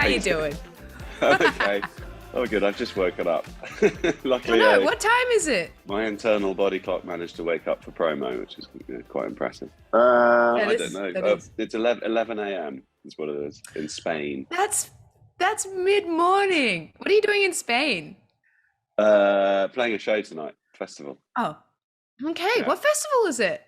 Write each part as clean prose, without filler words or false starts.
you doing? Okay. Oh, good. I've just woken up. Oh Luckily, no, what time is it? my internal body clock managed to wake up for promo, which is quite impressive. That I don't is know. that is. It's 11 a.m. is what it is in Spain. That's that's mid-morning. What are you doing in Spain? Playing a show tonight, festival. Oh, okay. Yeah. What festival is it?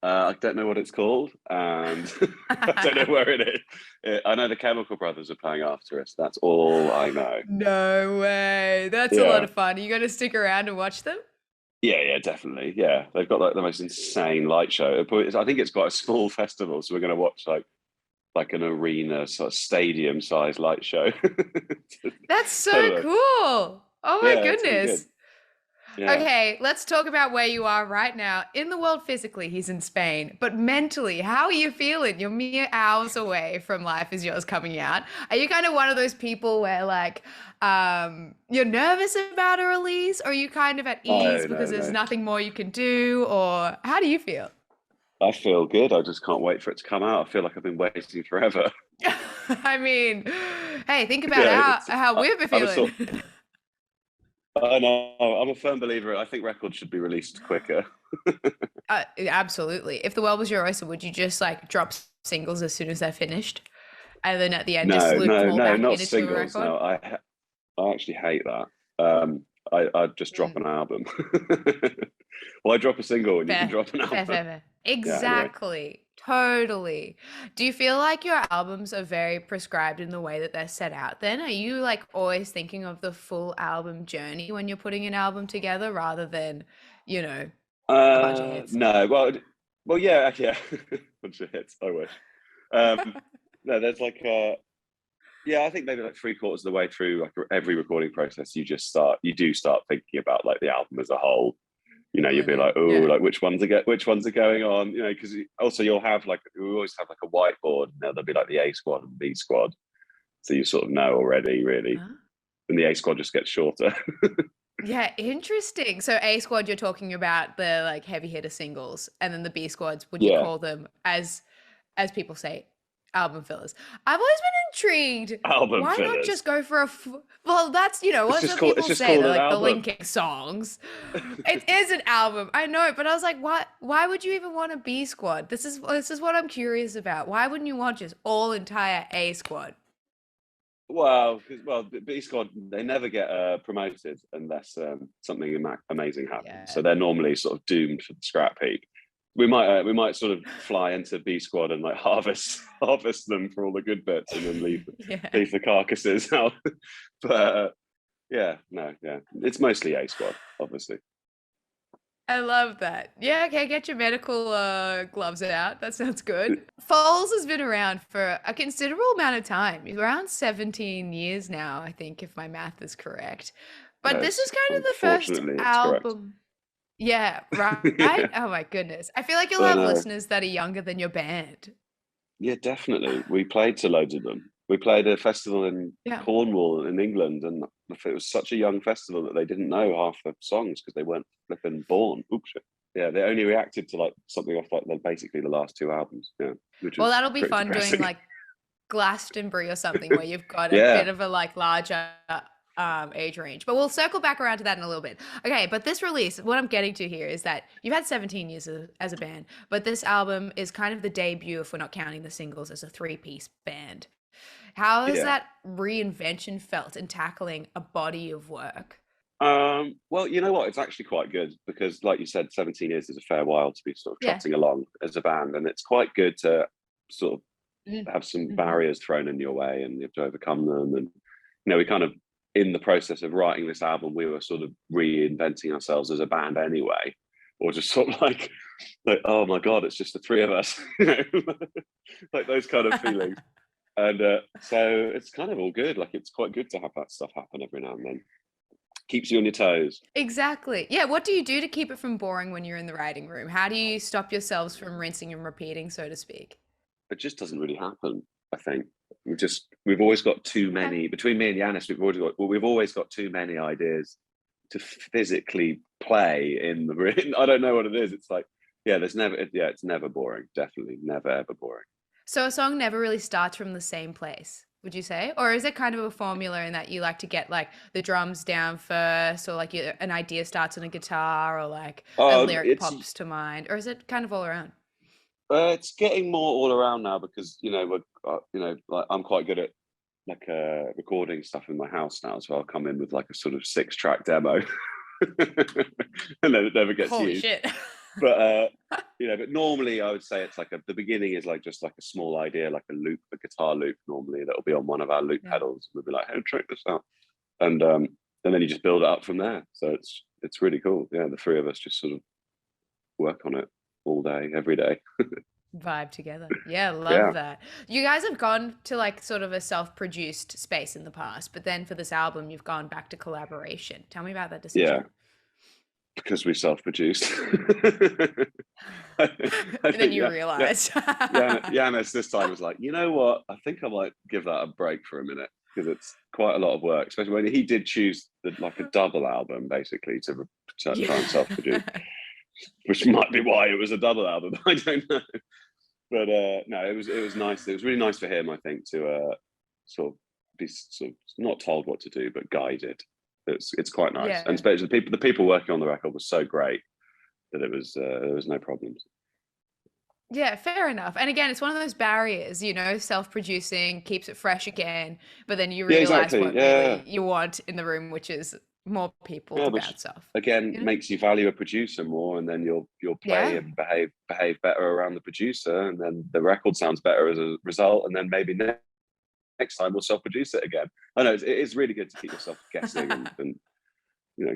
I don't know what it's called, and I don't know where it is. I know the Chemical Brothers are playing after us. That's all I know. No way. That's a lot Yeah. of fun. Are you going to stick around and watch them? Yeah, definitely. Yeah, they've got like the most insane light show. I think it's quite a small festival, so we're going to watch like an arena sort of stadium size light show. That's I don't so know. cool. Oh my Yeah, it's gonna be good. goodness. Yeah. Okay, let's talk about where you are right now. In the world physically, he's in Spain, but mentally, how are you feeling? You're mere hours away from Life Is Yours coming out. Are you kind of one of those people where like you're nervous about a release, or are you kind of at ease No, because no, there's no. nothing more you can do, or how do you feel? I feel good. I just can't wait for it to come out. I feel like I've been waiting forever. I mean, hey, think about Yeah, how we've been I'm a feeling. sort. I know. I'm a firm believer. I think records should be released quicker. Absolutely. If the world was your oyster, would you just like drop singles as soon as they're finished? And then at the end, just No, loop them no, all no, back not into a singles. record? No, I actually hate that. I'd just drop Mm, an album. Why drop a single when you can fair, drop an fair, album? fair, fair. Yeah. Anyway. Exactly. Totally. Do you feel like your albums are very prescribed in the way that they're set out then? Are you like always thinking of the full album journey when you're putting an album together rather than, you know, a bunch of hits? No. Well, yeah, yeah. Bunch of hits. I wish. Um, no, there's like yeah, I think maybe like three quarters of the way through like every recording process, you do start thinking about like the album as a whole. You'll be like, Absolutely. oh, Yeah. like which ones are going on, because also you'll have like, we always have like a whiteboard, there'll be like the A squad and B squad. So you sort of know already, really. Huh? And the A squad just gets shorter. Yeah, interesting. So A squad, you're talking about the like heavy hitter singles, and then the B squads, would you Yeah, call them as people say, album fillers? I've always been intrigued. album Why not fillers. just go for well, that's It's what just some called it's people just say. called They're an like the album. linking songs. It is an album, I know, but I was like, why would you even want a B squad? This is what I'm curious about. Why wouldn't you want just all entire A squad? Well, B squad, they never get promoted unless something amazing happens. Yeah. So they're normally sort of doomed for the scrap heap. We might sort of fly into B squad and like harvest them for all the good bits, and then leave Yeah. leave the carcasses out. But yeah, no, yeah, it's mostly A squad, obviously. I love that. Yeah, okay, get your medical gloves out. That sounds good. Foals has been around for a considerable amount of time, around 17 years now, I think, if my math is correct. But this Yes, is kind of the first unfortunately, it's correct. album. Yeah, right? Yeah, Oh my goodness. I feel like you'll but have listeners that are younger than your band. yeah, definitely. We played to loads of them. We played a festival in Yeah. Cornwall in England, and it was such a young festival that they didn't know half the songs because they weren't flipping born. Oops. Yeah, they only reacted to like something off like basically the last two albums. Yeah, which Well, was that'll be pretty fun doing depressing. like Glastonbury or something where you've got a Yeah, bit of a like larger age range. But we'll circle back around to that in a little bit. Okay, but this release, what I'm getting to here is that you've had 17 years as a band, but this album is kind of the debut, if we're not counting the singles, as a three-piece band. How has yeah. that reinvention felt in tackling a body of work? Well, you know what? It's actually quite good because, like you said, 17 years is a fair while to be sort of Yeah. trotting along as a band, and it's quite good to sort of Mhm. have some Mhm. barriers thrown in your way, and you have to overcome them. And we kind of, in the process of writing this album, we were sort of reinventing ourselves as a band anyway, or just sort of like, oh my god, it's just the three of us, like those kind of feelings. And so it's kind of all good. Like it's quite good to have that stuff happen every now and then. Keeps you on your toes. Exactly. Yeah, what do you do to keep it from boring when you're in the writing room? How do you stop yourselves from rinsing and repeating, so to speak? It just doesn't really happen. I think we've always got too Okay. many between me and Yanis. We've always got too many ideas to physically play in the room. I don't know what it is. It's like, it's never boring. Definitely never ever boring. So a song never really starts from the same place. would you say? Or is it kind of a formula in that you like to get like the drums down first, or like an idea starts on a guitar, or like a lyric It's pops to mind, or is it kind of all around? it's getting more all around now because we're like I'm quite good at like recording stuff in my house now, so I'll come in with like a sort of 6-track demo, and then it never gets Holy used. shit. But but normally I would say it's like the beginning is like just like a small idea, like a loop, a guitar loop normally that'll be on one of our loop Yeah. pedals. We'll be like, hey, check this out, and then you just build it up from there. So it's really cool. Yeah, the three of us just sort of work on it all day, every day. Vibe together. Yeah, love Yeah, that. You guys have gone to like sort of a self-produced space in the past, but then for this album, you've gone back to collaboration. Tell me about that decision. yeah, because we self-produced. I And then think you yeah, realized. Yanis this time was like, you know what? I think I might give that a break for a minute because it's quite a lot of work, especially when he did choose like a double album basically to try and self-produce, Yeah. which might be why it was a double album. I don't know, but no, it was nice. It was really nice for him, I think, to sort of be sort of not told what to do, but guided. It's quite nice, and Yeah. especially the people working on the record was so great that there was no problems. Yeah, fair enough. And again, it's one of those barriers, self-producing keeps it fresh again, but then you Yeah, realize exactly. what Yeah, really you want in the room, which is more people yeah, to which bounce off. again You know? makes you value a producer more, and then you'll play Yeah. and behave better around the producer, and then the record sounds better as a result, and then maybe next time we'll self-produce it again. I know it's really good to keep yourself guessing and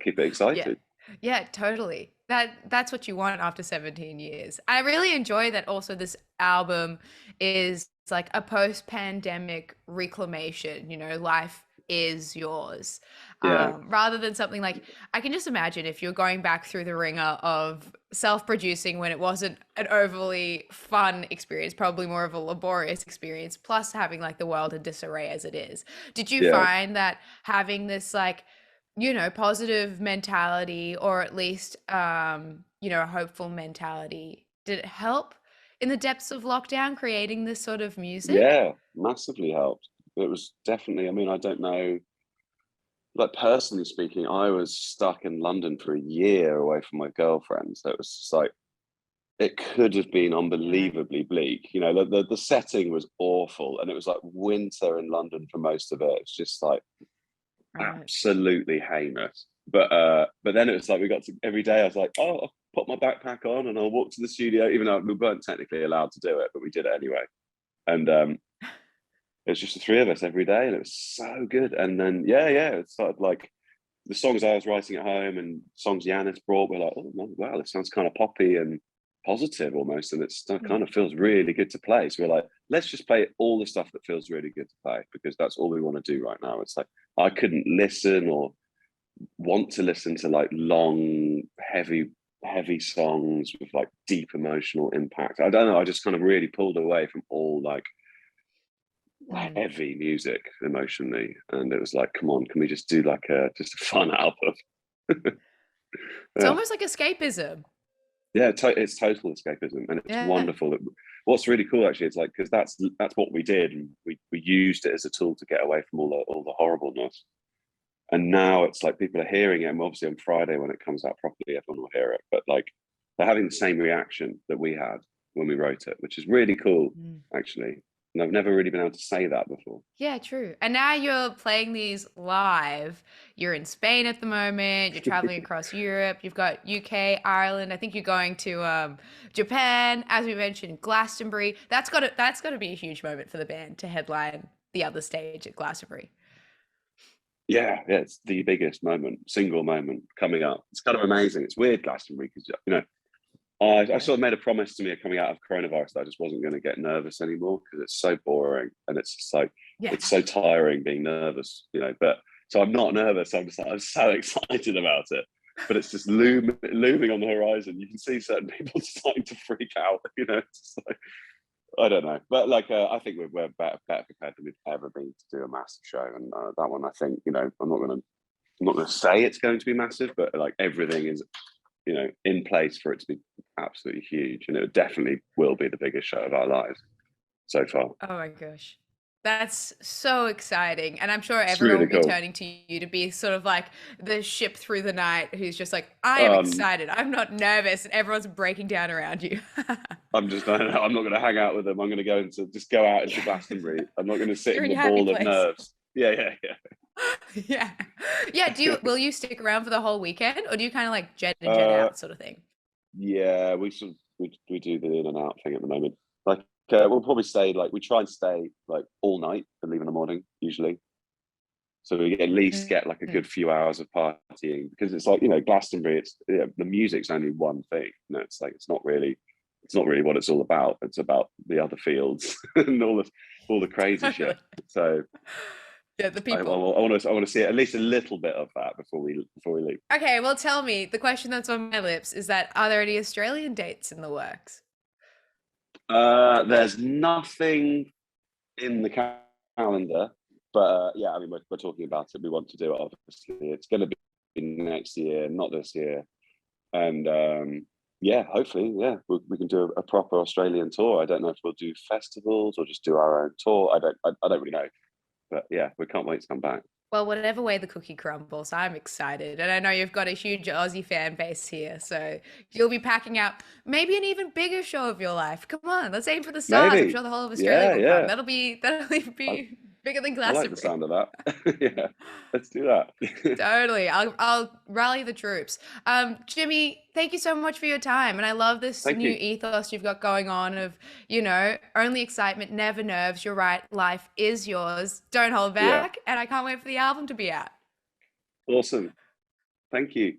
keep it Yeah. excited. Yeah, totally. That's what you want after 17 years. I really enjoy that also this album is like a post-pandemic reclamation, life is yours. Yeah, Rather than something like I can just imagine if you're going back through the ringer of self-producing when it wasn't an overly fun experience, probably more of a laborious experience, plus having like the world in disarray as it is. Did you yeah. find that having this like positive mentality, or at least a hopeful mentality, did it help in the depths of lockdown creating this sort of music? Yeah, massively helped. It was definitely, I mean, I don't know, like personally speaking, I was stuck in London for a year away from my girlfriend. So it was just like, it could have been Right. unbelievably bleak. The setting was awful and it was like winter in London for most of it. It's just like Right. absolutely heinous. But then it was like we got to every day I was like, oh, I'll put my backpack on and I'll walk to the studio, even though we weren't technically allowed to do it, but we did it anyway. And it was just the three of us every day, and it was so good. And then yeah, it started like the songs I was writing at home and songs Yanis brought were like, oh wow, this sounds kind of poppy and positive almost, and it Mm. kind of feels really good to play. So we're like, let's just play all the stuff that feels really good to play because that's all we want to do right now. It's like I couldn't listen or want to listen to like long, heavy songs with like deep emotional impact. I don't know. I just kind of really pulled away from all like Mm. heavy music emotionally, and it was like, come on, can we just do like a fun album? It's Yeah, almost like escapism. yeah, it's total escapism, and it's Yeah. wonderful. What's really cool actually, it's like because that's what we did, and we used it as a tool to get away from all the horribleness. And now it's like people are hearing it, and obviously on Friday when it comes out properly, everyone will hear it. But like they're having the same reaction that we had when we wrote it, which is really cool Mm. actually. And I've never really been able to say that before. Yeah, true. And now you're playing these live. You're in Spain at the moment. You're traveling across Europe. You've got UK, Ireland. I think you're going to Japan, as we mentioned, Glastonbury. That's got to be a huge moment for the band to headline the other stage at Glastonbury. Yeah, it's the biggest single moment coming up. It's kind of amazing. It's weird, Glastonbury, because I Yeah. sort of made a promise to me coming out of coronavirus that I just wasn't going to get nervous anymore because it's so boring and it's just like Yeah. it's so tiring being nervous, But so I'm not nervous. I'm just like I'm so excited about it. But it's just looming on the horizon. You can see certain people starting to freak out. It's just like I don't know, but like I think we're better prepared than we've ever been to do a massive show, and that one I think I'm not gonna say it's going to be massive, but like everything is in place for it to be absolutely huge, and it definitely will be the biggest show of our lives so far. Oh my gosh. That's so exciting. And I'm sure It's everyone really will be cool. turning to you to be sort of like the ship through the night who's just like, I am Um, excited. I'm not nervous. And everyone's breaking down around you. I'm just I'm not going to hang out with them. I'm going to go out into Yeah. Glastonbury. I'm not going to sit You're in in the your happy ball of place. nerves. Yeah, yeah, yeah. Yeah. Yeah. Will you stick around for the whole weekend or do you kind of like jet in, jet Uh, out sort of thing? yeah, we do the in and out thing at the moment. Like we'll probably stay like we try and stay like all night and leave in the morning usually. So we at least get like a Mhm. good few hours of partying because it's like Glastonbury. It's the music's only one thing. It's like it's not really what it's all about. It's about the other fields and all the crazy Totally. shit. So Yeah. The I people. want to see at least a little bit of that before we leave. Okay. Well, tell me the question that's on my lips is that are there any Australian dates in the works? There's nothing in the calendar, but yeah, I mean we're talking about it. We want to do it. Obviously, it's going to be next year, not this year, and yeah, hopefully, yeah, we can do a proper Australian tour. I don't know if we'll do festivals or just do our own tour. I don't really know, but yeah, we can't wait to come back. Well, whatever way the cookie crumbles, I'm excited. And I know you've got a huge Aussie fan base here. So you'll be packing out maybe an even bigger show of your life. Come on, let's aim for the stars. I'm Maybe, sure the whole of Australia yeah, will come. yeah. That'll I, be bigger than I like the Glastonbury. sound of that. Yeah, let's do that. Totally. I'll rally the troops. Jimmy, thank you so much for your time. And I love this Thank new you. ethos you've got going on of, only excitement, never nerves. You're right. Life is yours. Don't hold Yeah, back. And I can't wait for the album to be out. awesome. Thank you.